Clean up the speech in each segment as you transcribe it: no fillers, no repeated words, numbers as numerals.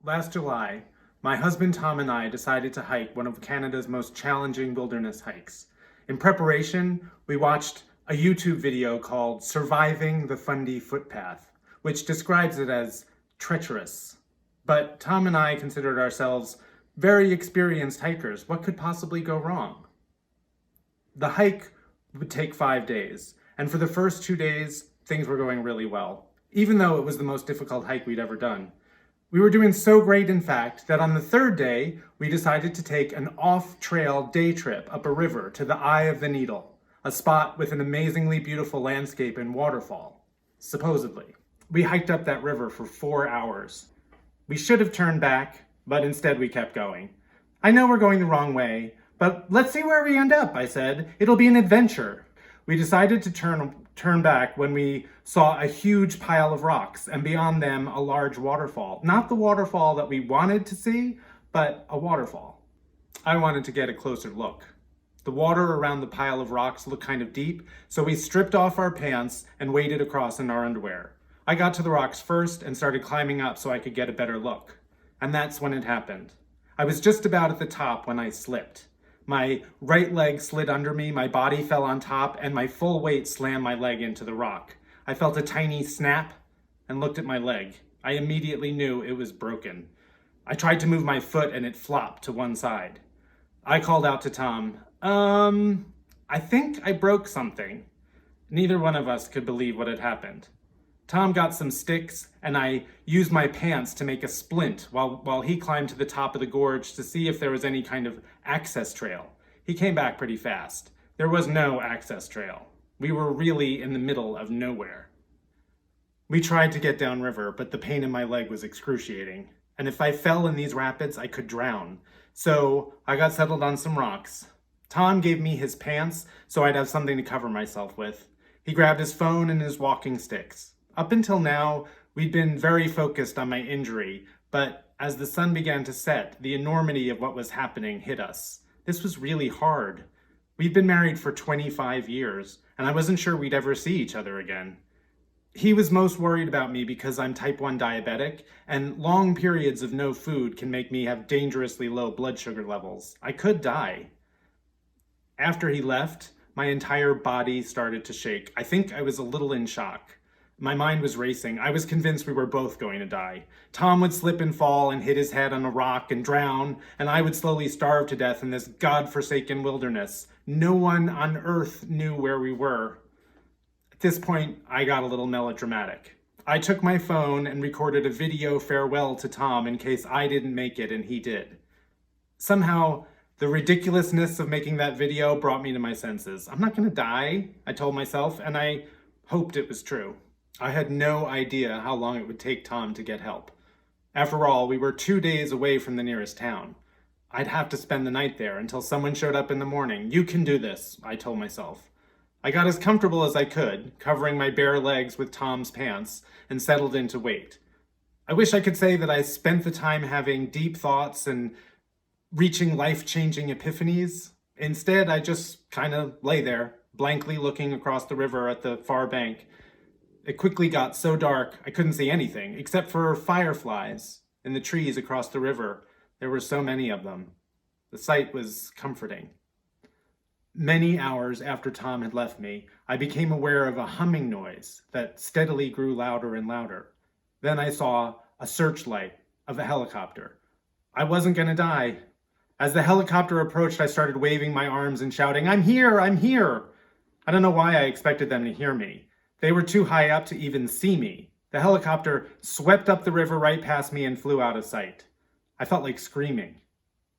Last July, my husband Tom and I decided to hike one of Canada's most challenging wilderness hikes. In preparation, we watched a YouTube video called Surviving the Fundy Footpath, which describes it as treacherous. But Tom and I considered ourselves very experienced hikers. What could possibly go wrong? The hike would take 5 days, and for the first 2 days, things were going really well, even though it was the most difficult hike we'd ever done. We were doing so great, in fact, that on the third day, we decided to take an off-trail day trip up a river to the Eye of the Needle, a spot with an amazingly beautiful landscape and waterfall, supposedly. We hiked up that river for 4 hours. We should have turned back, but instead we kept going. I know we're going the wrong way, but let's see where we end up, I said. It'll be an adventure. We decided to turn back when we saw a huge pile of rocks and beyond them a large waterfall. Not the waterfall that we wanted to see, but a waterfall. I wanted to get a closer look. The water around the pile of rocks looked kind of deep, so we stripped off our pants and waded across in our underwear. I got to the rocks first and started climbing up so I could get a better look. And that's when it happened. I was just about at the top when I slipped. My right leg slid under me, my body fell on top, and my full weight slammed my leg into the rock. I felt a tiny snap and looked at my leg. I immediately knew it was broken. I tried to move my foot and it flopped to one side. I called out to Tom, I think I broke something. Neither one of us could believe what had happened. Tom got some sticks, and I used my pants to make a splint while he climbed to the top of the gorge to see if there was any kind of access trail. He came back pretty fast. There was no access trail. We were really in the middle of nowhere. We tried to get downriver, but the pain in my leg was excruciating. And if I fell in these rapids, I could drown. So I got settled on some rocks. Tom gave me his pants so I'd have something to cover myself with. He grabbed his phone and his walking sticks. Up until now, we'd been very focused on my injury, but as the sun began to set, the enormity of what was happening hit us. This was really hard. We'd been married for 25 years, and I wasn't sure we'd ever see each other again. He was most worried about me because I'm type 1 diabetic, and long periods of no food can make me have dangerously low blood sugar levels. I could die. After he left, my entire body started to shake. I think I was a little in shock. My mind was racing. I was convinced we were both going to die. Tom would slip and fall and hit his head on a rock and drown, and I would slowly starve to death in this God-forsaken wilderness. No one on earth knew where we were. At this point, I got a little melodramatic. I took my phone and recorded a video farewell to Tom in case I didn't make it and he did. Somehow, the ridiculousness of making that video brought me to my senses. I'm not going to die, I told myself, and I hoped it was true. I had no idea how long it would take Tom to get help. After all, we were 2 days away from the nearest town. I'd have to spend the night there until someone showed up in the morning. You can do this, I told myself. I got as comfortable as I could, covering my bare legs with Tom's pants, and settled in to wait. I wish I could say that I spent the time having deep thoughts and reaching life-changing epiphanies. Instead, I just kind of lay there, blankly looking across the river at the far bank. It quickly got so dark I couldn't see anything, except for fireflies in the trees across the river. There were so many of them. The sight was comforting. Many hours after Tom had left me, I became aware of a humming noise that steadily grew louder and louder. Then I saw a searchlight of a helicopter. I wasn't going to die. As the helicopter approached, I started waving my arms and shouting, "I'm here! I'm here!" I don't know why I expected them to hear me. They were too high up to even see me. The helicopter swept up the river right past me and flew out of sight. I felt like screaming.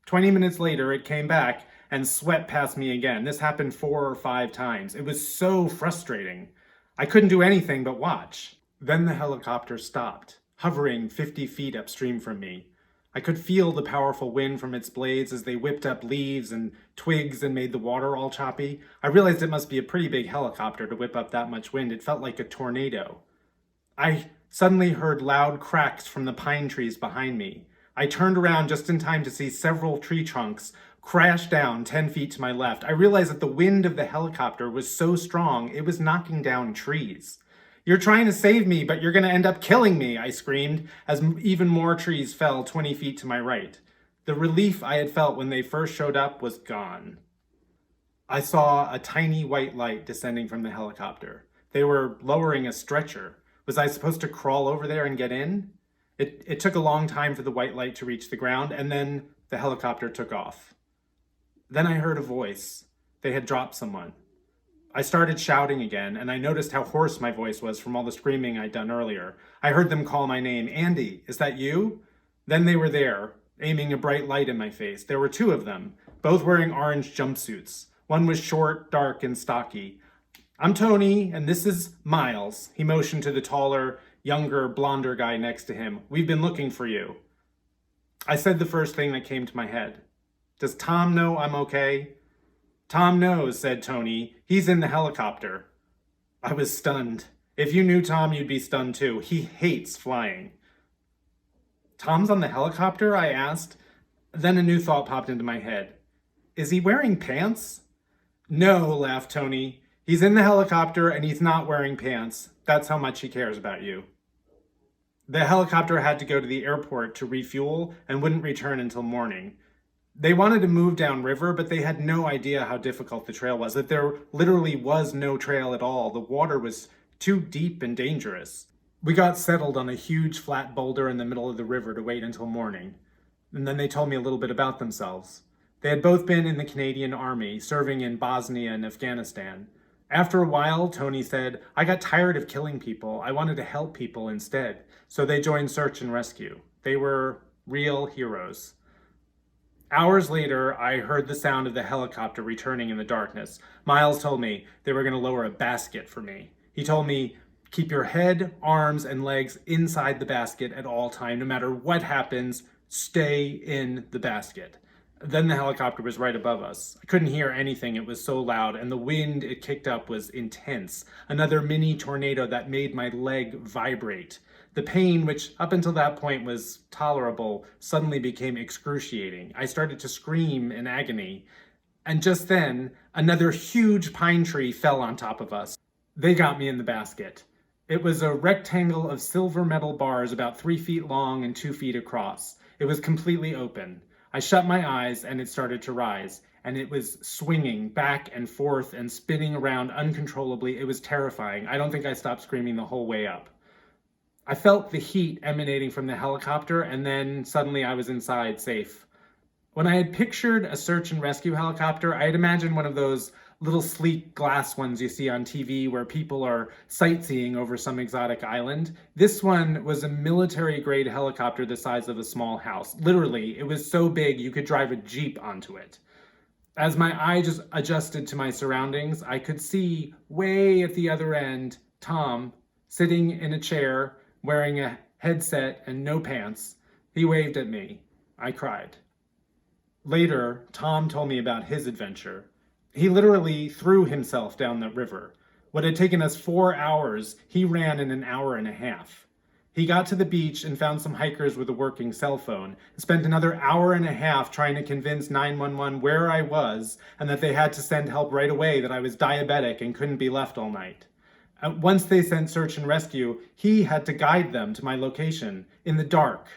20 minutes later, it came back and swept past me again. This happened 4 or 5 times. It was so frustrating. I couldn't do anything but watch. Then the helicopter stopped, hovering 50 feet upstream from me. I could feel the powerful wind from its blades as they whipped up leaves and twigs and made the water all choppy. I realized it must be a pretty big helicopter to whip up that much wind. It felt like a tornado. I suddenly heard loud cracks from the pine trees behind me. I turned around just in time to see several tree trunks crash down 10 feet to my left. I realized that the wind of the helicopter was so strong it was knocking down trees. "You're trying to save me, but you're going to end up killing me," I screamed, as even more trees fell 20 feet to my right. The relief I had felt when they first showed up was gone. I saw a tiny white light descending from the helicopter. They were lowering a stretcher. Was I supposed to crawl over there and get in? It took a long time for the white light to reach the ground, and then the helicopter took off. Then I heard a voice. They had dropped someone. I started shouting again, and I noticed how hoarse my voice was from all the screaming I'd done earlier. I heard them call my name. "Andy, is that you?" Then they were there, aiming a bright light in my face. There were two of them, both wearing orange jumpsuits. One was short, dark, and stocky. "I'm Tony, and this is Miles." He motioned to the taller, younger, blonder guy next to him. "We've been looking for you." I said the first thing that came to my head. "Does Tom know I'm okay?" "Tom knows," said Tony. "He's in the helicopter." I was stunned. If you knew Tom, you'd be stunned too. He hates flying. "Tom's on the helicopter?" I asked. Then a new thought popped into my head. "Is he wearing pants?" "No," laughed Tony. "He's in the helicopter and he's not wearing pants. That's how much he cares about you." The helicopter had to go to the airport to refuel and wouldn't return until morning. They wanted to move downriver, but they had no idea how difficult the trail was, that there literally was no trail at all. The water was too deep and dangerous. We got settled on a huge flat boulder in the middle of the river to wait until morning. And then they told me a little bit about themselves. They had both been in the Canadian Army, serving in Bosnia and Afghanistan. After a while, Tony said, "I got tired of killing people. I wanted to help people instead." So they joined search and rescue. They were real heroes. Hours later, I heard the sound of the helicopter returning in the darkness. Miles told me they were going to lower a basket for me. He told me, "Keep your head, arms, and legs inside the basket at all time. No matter what happens, stay in the basket." Then the helicopter was right above us. I couldn't hear anything, it was so loud, and the wind it kicked up was intense. Another mini tornado that made my leg vibrate. The pain, which up until that point was tolerable, suddenly became excruciating. I started to scream in agony. And just then, another huge pine tree fell on top of us. They got me in the basket. It was a rectangle of silver metal bars about 3 feet long and 2 feet across. It was completely open. I shut my eyes and it started to rise, and it was swinging back and forth and spinning around uncontrollably. It was terrifying. I don't think I stopped screaming the whole way up. I felt the heat emanating from the helicopter, and then suddenly I was inside, safe. When I had pictured a search and rescue helicopter, I had imagined one of those little sleek glass ones you see on TV where people are sightseeing over some exotic island. This one was a military-grade helicopter the size of a small house. Literally, it was so big you could drive a Jeep onto it. As my eye just adjusted to my surroundings, I could see way at the other end, Tom, sitting in a chair, wearing a headset and no pants. He waved at me. I cried. Later, Tom told me about his adventure. He literally threw himself down the river. What had taken us 4 hours, he ran in an hour and a half. He got to the beach and found some hikers with a working cell phone, and spent another hour and a half trying to convince 911 where I was and that they had to send help right away, that I was diabetic and couldn't be left all night. Once they sent search and rescue, he had to guide them to my location in the dark.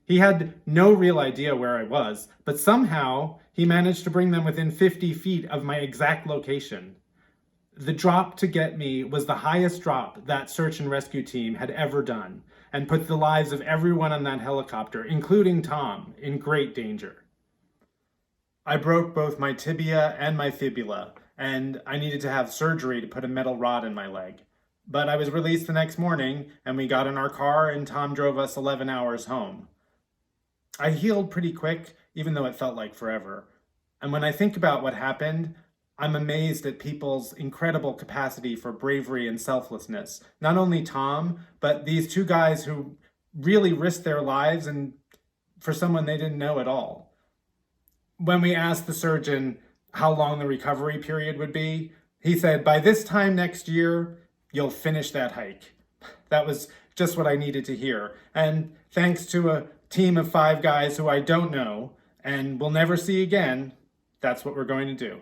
He had no real idea where I was, but somehow he managed to bring them within 50 feet of my exact location. The drop to get me was the highest drop that search and rescue team had ever done, and put the lives of everyone on that helicopter, including Tom, in great danger. I broke both my tibia and my fibula, and I needed to have surgery to put a metal rod in my leg. But I was released the next morning, and we got in our car, and Tom drove us 11 hours home. I healed pretty quick, even though it felt like forever. And when I think about what happened, I'm amazed at people's incredible capacity for bravery and selflessness. Not only Tom, but these two guys who really risked their lives and for someone they didn't know at all. When we asked the surgeon how long the recovery period would be, he said, "By this time next year, you'll finish that hike." That was just what I needed to hear. And thanks to a team of 5 guys who I don't know and will never see again, that's what we're going to do.